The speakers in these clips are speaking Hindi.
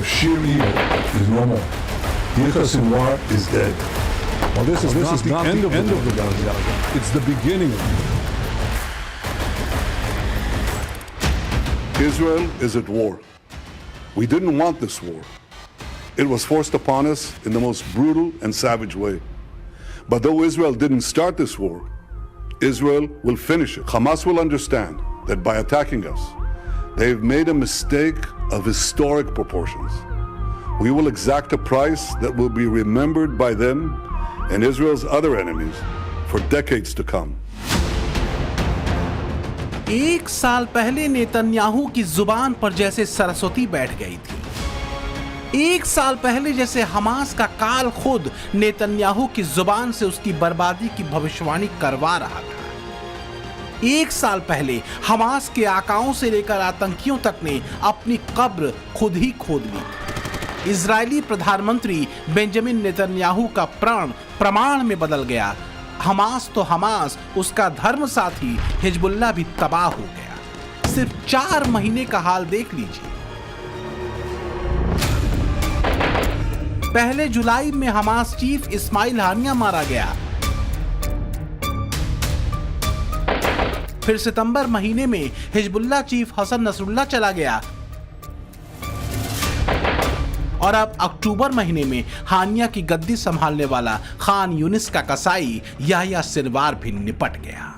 of sheer evil is no more. Yahya Sinwar is dead. Well, this is not the end of the Gaza. It's the beginning of it. Israel is at war. We didn't want this war. It was forced upon us in the most brutal and savage way. But though Israel didn't start this war, Israel will finish it. Hamas will understand that by attacking us, they've made a mistake of historic proportions. We will exact a price that will be remembered by them and Israel's other enemies for decades to come. एक साल पहले नेतन्याहू की जुबान पर जैसे सरस्वती बैठ गई थी। एक साल पहले जैसे हमास का काल खुद नेतन्याहू की जुबान से उसकी बर्बादी की भविष्यवाणी करवा रहा था। एक साल पहले हमास के आकाओं से लेकर आतंकियों तक ने अपनी कब्र खुद ही खोद ली। इजरायली प्रधानमंत्री बेंजामिन नेतन्याहू का प्राण प्रमाण में बदल गया। हमास तो हमास, उसका धर्म साथी हिजबुल्लाह भी तबाह हो गया। सिर्फ 4 महीने का हाल देख लीजिए। पहले जुलाई में हमास चीफ इस्माइल हानिया मारा गया। फिर सितंबर महीने में हिजबुल्लाह चीफ हसन नसरुल्लाह चला गया और अब अक्टूबर महीने में हानिया की गद्दी संभालने वाला खान यूनिस का कसाई याह्या सिनवार भी निपट गया।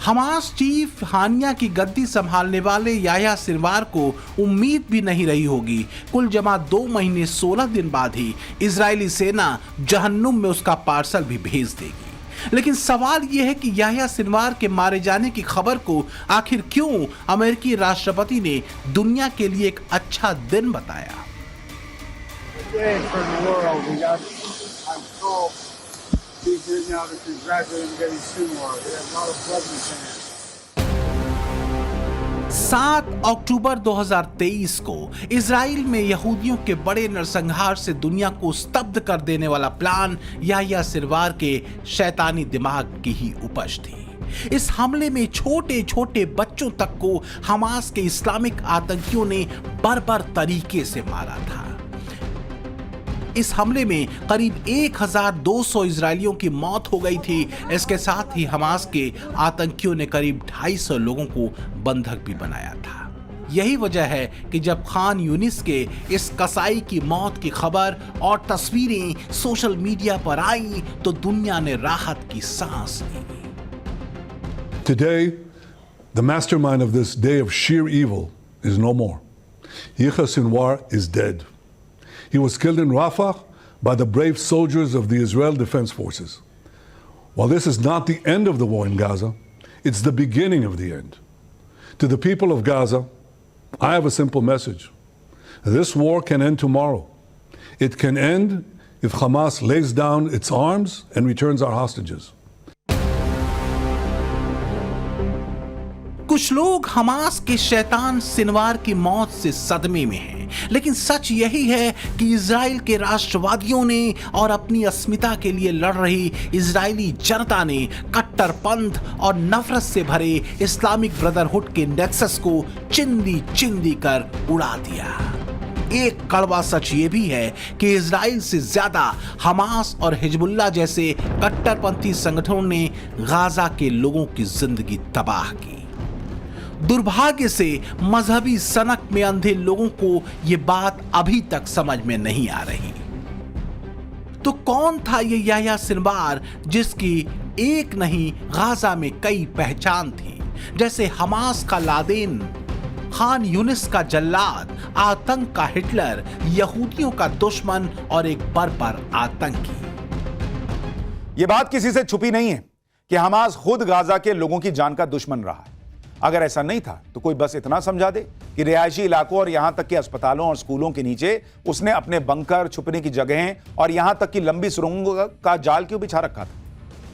हमास चीफ हानिया की गद्दी संभालने वाले याह्या सिनवार को उम्मीद भी नहीं रही होगी कुल जमा 2 महीने 16 दिन बाद ही इजरायली सेना जहन्नुम में उसका पार्सल भी भेज देगी। लेकिन सवाल यह है कि याह्या सिनवार के मारे जाने की खबर को आखिर क्यों अमेरिकी राष्ट्रपति ने दुनिया के लिए एक अच्छा दिन बताया। Now to congratulate him getting Sinwar. We have a lot of blood in his hands. 7 अक्टूबर 2023 को इजराइल में यहूदियों के बड़े नरसंहार से दुनिया को स्तब्ध कर देने वाला प्लान याह्या सिनवार के शैतानी दिमाग की ही उपज थी। इस हमले में छोटे छोटे बच्चों तक को हमास के इस्लामिक आतंकियों ने बर्बर तरीके से मारा था। इस हमले में करीब 1200 इजरायलियों की मौत हो गई थी। इसके साथ ही हमास के आतंकियों ने करीब 250 लोगों को बंधक भी बनाया था। यही वजह है कि जब खान यूनिस के इस कसाई की मौत की खबर और तस्वीरें सोशल मीडिया पर आई तो दुनिया ने राहत की सांस ली। Today, the mastermind of this day of sheer evil is no more. Yahya Sinwar is dead. He was killed in Rafah by the brave soldiers of the Israel Defense Forces. While this is not the end of the war in Gaza, it's the beginning of the end. To the people of Gaza, I have a simple message. This war can end tomorrow. It can end if Hamas lays down its arms and returns our hostages. कुछ लोग हमास के शैतान सिनवार की मौत से सदमे में हैं, लेकिन सच यही है कि इजराइल के राष्ट्रवादियों ने और अपनी अस्मिता के लिए लड़ रही इजरायली जनता ने कट्टरपंथ और नफरत से भरे इस्लामिक ब्रदरहुड के नेक्सस को चिंदी चिंदी कर उड़ा दिया। एक कड़वा सच ये भी है कि इजराइल से ज्यादा हमास और हिजबुल्लाह जैसे कट्टरपंथी संगठनों ने गाजा के लोगों की जिंदगी तबाह की। दुर्भाग्य से मजहबी सनक में अंधे लोगों को यह बात अभी तक समझ में नहीं आ रही। तो कौन था ये याह्या सिनवार जिसकी एक नहीं गाजा में कई पहचान थी, जैसे हमास का लादेन, खान यूनिस का जल्लाद, आतंक का हिटलर, यहूदियों का दुश्मन और एक बर्बर आतंकी। यह बात किसी से छुपी नहीं है कि हमास खुद गाजा के लोगों की जान का दुश्मन रहा है। अगर ऐसा नहीं था तो कोई बस इतना समझा दे कि रिहायशी इलाकों और यहां तक कि अस्पतालों और स्कूलों के नीचे उसने अपने बंकर, छुपने की जगहें और यहां तक कि लंबी सुरंगों का जाल क्यों बिछा रखा था।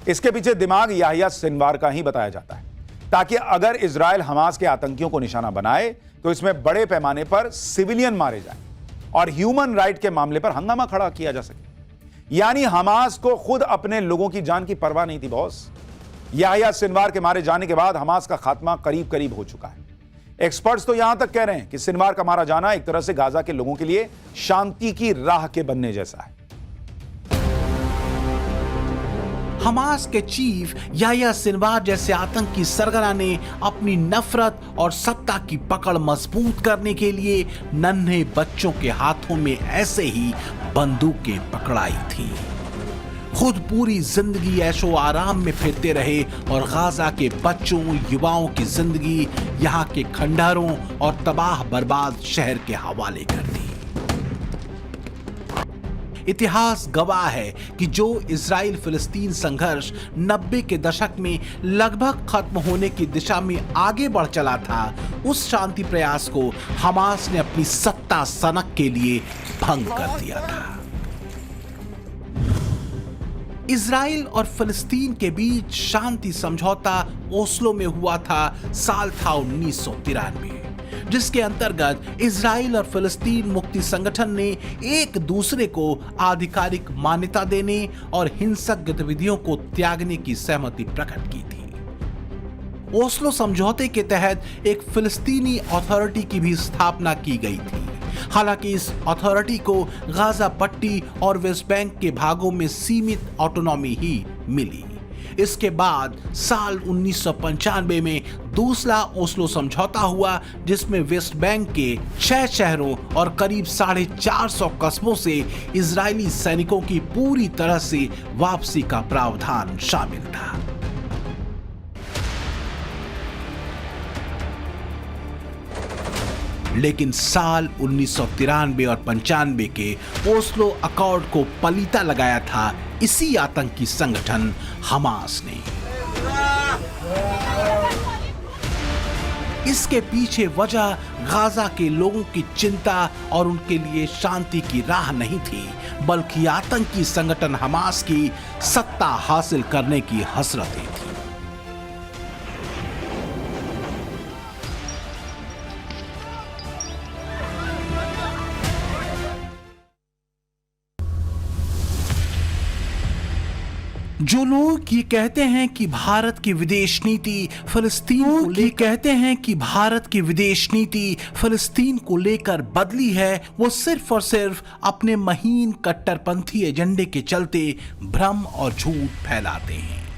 इसके पीछे दिमाग याह्या सिनवार का ही बताया जाता है, ताकि अगर इजराइल हमास के आतंकियों को निशाना बनाए तो इसमें बड़े पैमाने पर सिविलियन मारे जाएं और ह्यूमन राइट के मामले पर हंगामा खड़ा किया जा सके। यानी हमास को खुद अपने लोगों की जान की परवाह नहीं थी बॉस। याह्या सिनवार के मारे जाने के बाद हमास का खात्मा करीब करीब हो चुका है। एक्सपर्ट्स तो यहां तक कह रहे हैं कि सिनवार का मारा जाना एक तरह से गाजा के लोगों के लिए शांति की राह के बनने जैसा है। हमास के चीफ याह्या सिनवार जैसे आतंकी सरगना ने अपनी नफरत और सत्ता की पकड़ मजबूत करने के लिए नन्हे बच्चों के हाथों में ऐसे ही बंदूकें पकड़ाई थी। खुद पूरी जिंदगी ऐशो आराम में फिरते रहे और गाजा के बच्चों युवाओं की जिंदगी यहाँ के खंडहरों और तबाह बर्बाद शहर के हवाले कर दी। इतिहास गवाह है कि जो इजराइल फिलिस्तीन संघर्ष 90 के दशक में लगभग खत्म होने की दिशा में आगे बढ़ चला था, उस शांति प्रयास को हमास ने अपनी सत्ता सनक के लिए भंग कर दिया था। इजराइल और फिलिस्तीन के बीच शांति समझौता ओस्लो में हुआ था। साल था 1993, जिसके अंतर्गत इजराइल और फिलिस्तीन मुक्ति संगठन ने एक दूसरे को आधिकारिक मान्यता देने और हिंसक गतिविधियों को त्यागने की सहमति प्रकट की थी। ओस्लो समझौते के तहत एक फिलिस्तीनी अथॉरिटी की भी स्थापना की गई थी। हालांकि इस अथॉरिटी को गाजा पट्टी और वेस्ट बैंक के भागों में सीमित ऑटोनॉमी ही मिली। इसके बाद साल 1995 में दूसरा ओस्लो समझौता हुआ, जिसमें वेस्ट बैंक के 6 शहरों और करीब 450 कस्बों से इजरायली सैनिकों की पूरी तरह से वापसी का प्रावधान शामिल था। लेकिन साल 1993 और 95 के ओस्लो अकॉर्ड को पलीता लगाया था इसी आतंकी संगठन हमास ने। इसके पीछे वजह गाजा के लोगों की चिंता और उनके लिए शांति की राह नहीं थी, बल्कि आतंकी संगठन हमास की सत्ता हासिल करने की हसरतें थी। जो लोग ये कहते हैं कि भारत की विदेश नीति फिलिस्तीन को लेकर बदली है, वो सिर्फ और सिर्फ अपने महीन कट्टरपंथी एजेंडे के चलते भ्रम और झूठ फैलाते हैं।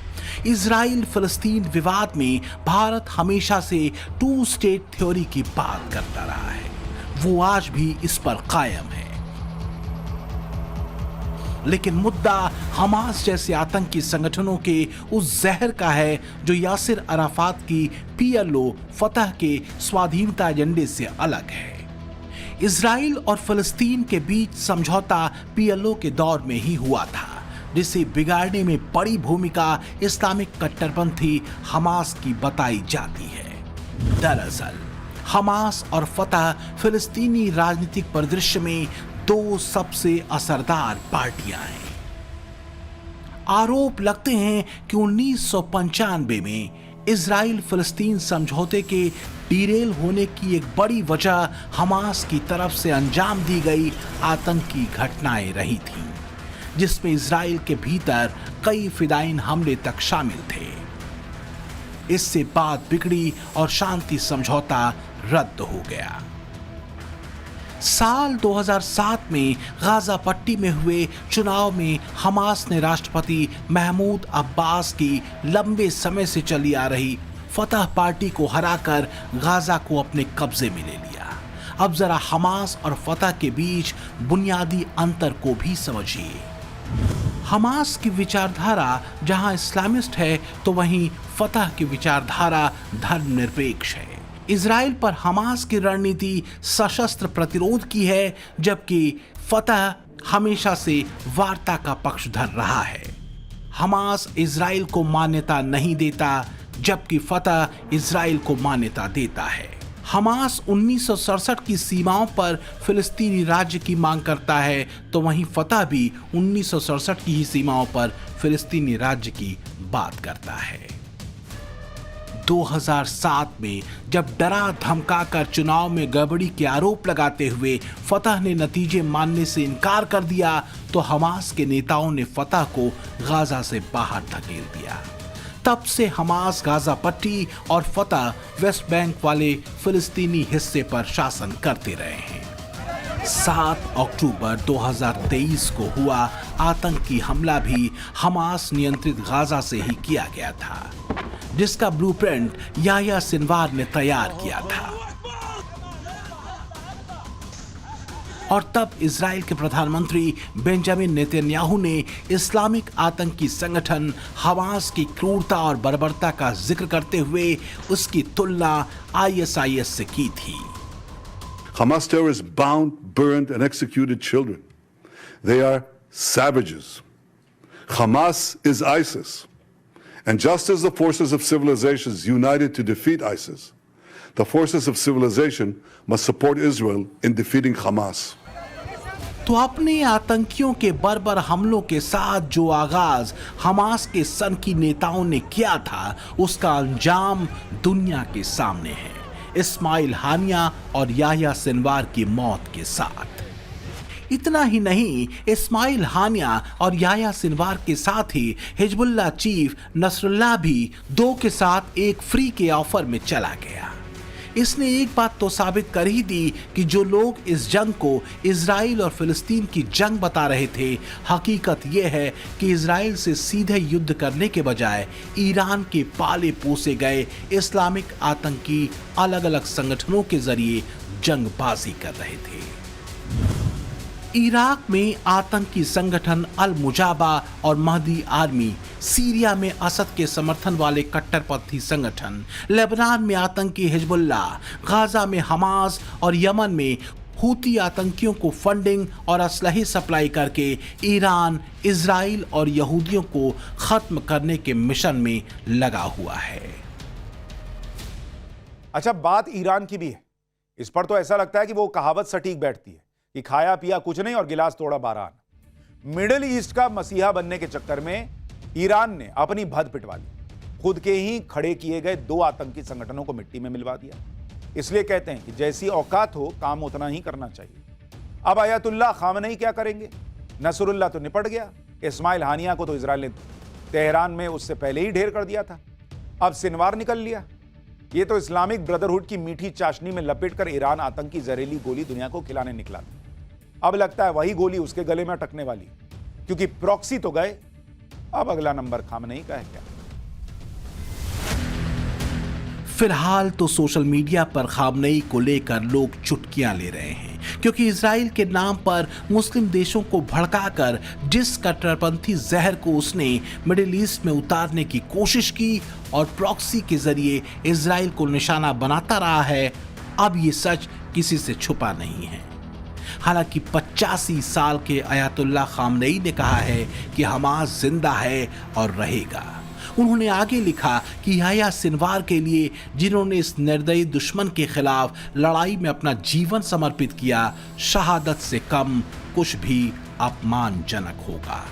इजराइल फिलिस्तीन विवाद में भारत हमेशा से 2 स्टेट थ्योरी की बात करता रहा है। वो आज भी इस पर कायम है। लेकिन मुद्दा हमास जैसे आतंकी संगठनों के उस जहर का है जो यासिर अराफात की पीएलओ फतह के स्वाधीनता एजेंडे से अलग है। इजराइल और फिलिस्तीन के बीच समझौता पीएलओ के दौर में ही हुआ था, जिसे बिगाड़ने में बड़ी भूमिका इस्लामिक कट्टरपंथी हमास की बताई जाती है। दरअसल हमास और फतह फिलिस्तीनी राजनीतिक परिदृश्य में 2 सबसे असरदार पार्टियां हैं। आरोप लगते हैं कि 1995 में इजराइल फिलिस्तीन समझौते के डिरेल होने की एक बड़ी वजह हमास की तरफ से अंजाम दी गई आतंकी घटनाएं रही थीं, जिसमें इजराइल के भीतर कई फिदायीन हमले तक शामिल थे। इससे बात बिगड़ी और शांति समझौता रद्द हो गया। साल 2007 में गाजा पट्टी में हुए चुनाव में हमास ने राष्ट्रपति महमूद अब्बास की लंबे समय से चली आ रही फतह पार्टी को हराकर गाजा को अपने कब्जे में ले लिया। अब जरा हमास और फतह के बीच बुनियादी अंतर को भी समझिए। हमास की विचारधारा जहां इस्लामिस्ट है, तो वहीं फतह की विचारधारा धर्मनिरपेक्ष है। इजराइल पर हमास की रणनीति सशस्त्र प्रतिरोध की है, जबकि फतह हमेशा से वार्ता का पक्षधर रहा है। हमास इजराइल को मान्यता नहीं देता, जबकि फतह इजराइल को मान्यता देता है। हमास 1967 की सीमाओं पर फिलिस्तीनी राज्य की मांग करता है, तो वहीं फतह भी 1967 की ही सीमाओं पर फिलिस्तीनी राज्य की बात करता है। 2007 में जब डरा धमकाकर चुनाव में गड़बड़ी के आरोप लगाते हुए फतह ने नतीजे मानने से इनकार कर दिया, तो हमास के नेताओं ने फतह को गाजा से बाहर धकेल दिया। तब से हमास गाजा पट्टी और फतह वेस्ट बैंक वाले फिलिस्तीनी हिस्से पर शासन करते रहे हैं। 7 अक्टूबर 2023 को हुआ आतंकी हमला भी हमास नियंत्रित गाजा से ही किया गया था, जिसका ब्लूप्रिंट याह्या सिनवार ने तैयार किया था। और तब इजराइल के प्रधानमंत्री बेंजामिन नेतन्याहू ने इस्लामिक आतंकी संगठन हमास की क्रूरता और बर्बरता का जिक्र करते हुए उसकी तुलना ISIS से की थी। Hamas terrorists bound, burned, and executed children. They are savages. Hamas is ISIS. And just as the forces of civilizations united to defeat ISIS, the forces of civilization must support Israel in defeating Hamas. तो अपने आतंकियों के बर्बर हमलों के साथ जो आगाज हमास के सनकी नेताओं ने किया था, उसका अंजाम दुनिया के सामने है, इस्माइल हानिया और याह्या सिनवार की मौत के साथ। इतना ही नहीं, इस्माइल हानिया और याह्या सिनवार के साथ ही हिजबुल्लाह चीफ नसरुल्लाह भी 2 के साथ एक फ्री के ऑफर में चला गया। इसने एक बात तो साबित कर ही दी कि जो लोग इस जंग को इजराइल और फिलिस्तीन की जंग बता रहे थे, हकीकत यह है कि इजराइल से सीधे युद्ध करने के बजाय ईरान के पाले पोसे गए इस्लामिक आतंकी अलग अलग संगठनों के जरिए जंगबाजी कर रहे थे। इराक में आतंकी संगठन अल मुजाबा और महदी आर्मी, सीरिया में असद के समर्थन वाले कट्टरपंथी संगठन, लेबनान में आतंकी हिजबुल्लाह, गाजा में हमास और यमन में हूती आतंकियों को फंडिंग और असलहे सप्लाई करके ईरान, इजराइल और यहूदियों को खत्म करने के मिशन में लगा हुआ है। अच्छा, बात ईरान की भी है। इस पर तो ऐसा लगता है कि वो कहावत सटीक बैठती है कि खाया पिया कुछ नहीं और गिलास तोड़ा 12 आना। मिडिल ईस्ट का मसीहा बनने के चक्कर में ईरान ने अपनी भद पिटवा ली, खुद के ही खड़े किए गए 2 आतंकी संगठनों को मिट्टी में मिलवा दिया। इसलिए कहते हैं कि जैसी औकात हो काम उतना ही करना चाहिए। अब अयतुल्लाह खामनेई क्या करेंगे? नसरुल्लाह तो निपट गया, इस्माइल हानिया को तो इजराइल ने तेहरान में उससे पहले ही ढेर कर दिया था। अब सिनवार निकल लिया। ये तो इस्लामिक ब्रदरहुड की मीठी चाशनी में लपेटकर ईरान आतंकी जहरीली गोली दुनिया को खिलाने निकला। अब लगता है वही गोली उसके गले में अटकने वाली, क्योंकि प्रॉक्सी तो गए, अब अगला नंबर खामनेई का है क्या? फिलहाल तो सोशल मीडिया पर खामनेई को लेकर लोग चुटकियां ले रहे हैं, क्योंकि इजराइल के नाम पर मुस्लिम देशों को भड़काकर जिस कट्टरपंथी जहर को उसने मिडिल ईस्ट में उतारने की कोशिश की और प्रॉक्सी के जरिए इजराइल को निशाना बनाता रहा है, अब ये सच किसी से छुपा नहीं है। हालांकि 85 साल के अयतुल्लाह खामनेई ने कहा है कि हमास जिंदा है और रहेगा। उन्होंने आगे लिखा कि याह्या सिनवार के लिए, जिन्होंने इस निर्दयी दुश्मन के खिलाफ लड़ाई में अपना जीवन समर्पित किया, शहादत से कम कुछ भी अपमानजनक होगा।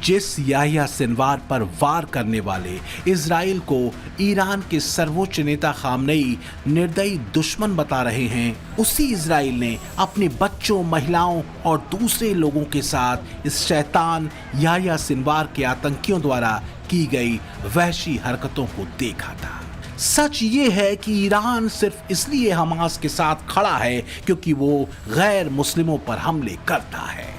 जिस याह्या सिनवार पर वार करने वाले इजराइल को ईरान के सर्वोच्च नेता खामनेई निर्दयी दुश्मन बता रहे हैं, उसी इजराइल ने अपने बच्चों, महिलाओं और दूसरे लोगों के साथ इस शैतान याह्या सिनवार के आतंकियों द्वारा की गई वहशी हरकतों को देखा था। सच ये है कि ईरान सिर्फ इसलिए हमास के साथ खड़ा है क्योंकि वो गैर मुस्लिमों पर हमले करता है।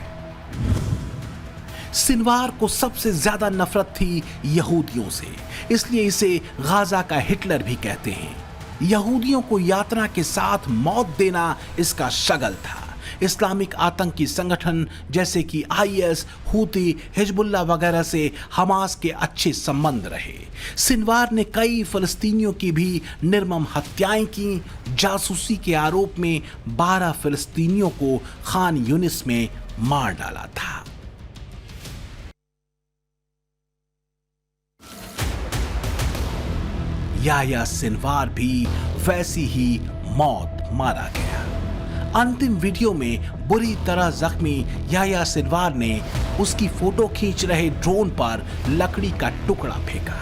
सिनवार को सबसे ज्यादा नफरत थी यहूदियों से, इसलिए इसे गाजा का हिटलर भी कहते हैं। यहूदियों को यातना के साथ मौत देना इसका शगल था। इस्लामिक आतंकी संगठन जैसे कि IS, हूती, हिजबुल्लाह वगैरह से हमास के अच्छे संबंध रहे। सिनवार ने कई फिलिस्तीनियों की भी निर्मम हत्याएं की। जासूसी के आरोप में 12 फिलिस्तीनियों को खान यूनिस में मार डाला था। याह्या सिनवार भी वैसी ही मौत मारा गया। अंतिम वीडियो में बुरी तरह जख्मी याह्या सिनवार ने उसकी फोटो खींच रहे ड्रोन पर लकड़ी का टुकड़ा फेंका।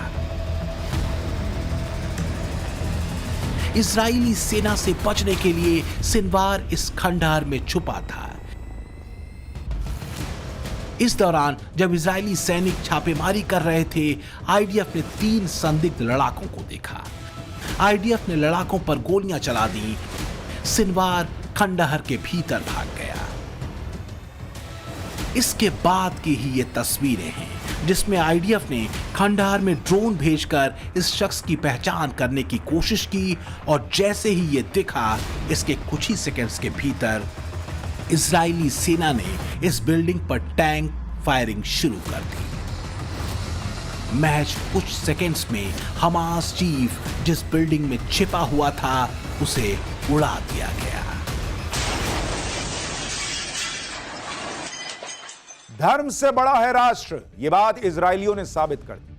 इजरायली सेना से बचने के लिए सिनवार इस खंडहर में छुपा था। इस दौरान जब इजरायली सैनिक छापेमारी कर रहे थे, आईडीएफ ने 3 संदिग्ध लड़ाकों को देखा। आईडीएफ ने लड़ाकों पर गोलियां चला दी। सिनवार खंडहर के भीतर भाग गया। इसके बाद की ही ये तस्वीरें हैं जिसमें आईडीएफ ने खंडहर में ड्रोन भेजकर इस शख्स की पहचान करने की कोशिश की और जैसे ही ये दिखा, इसके कुछ ही सेकंड्स के भीतर इजरायली सेना ने इस बिल्डिंग पर टैंक फायरिंग शुरू कर दी। महज कुछ सेकंड्स में हमास चीफ जिस बिल्डिंग में छिपा हुआ था, उसे उड़ा दिया गया। धर्म से बड़ा है राष्ट्र, यह बात इजरायलियों ने साबित कर दी।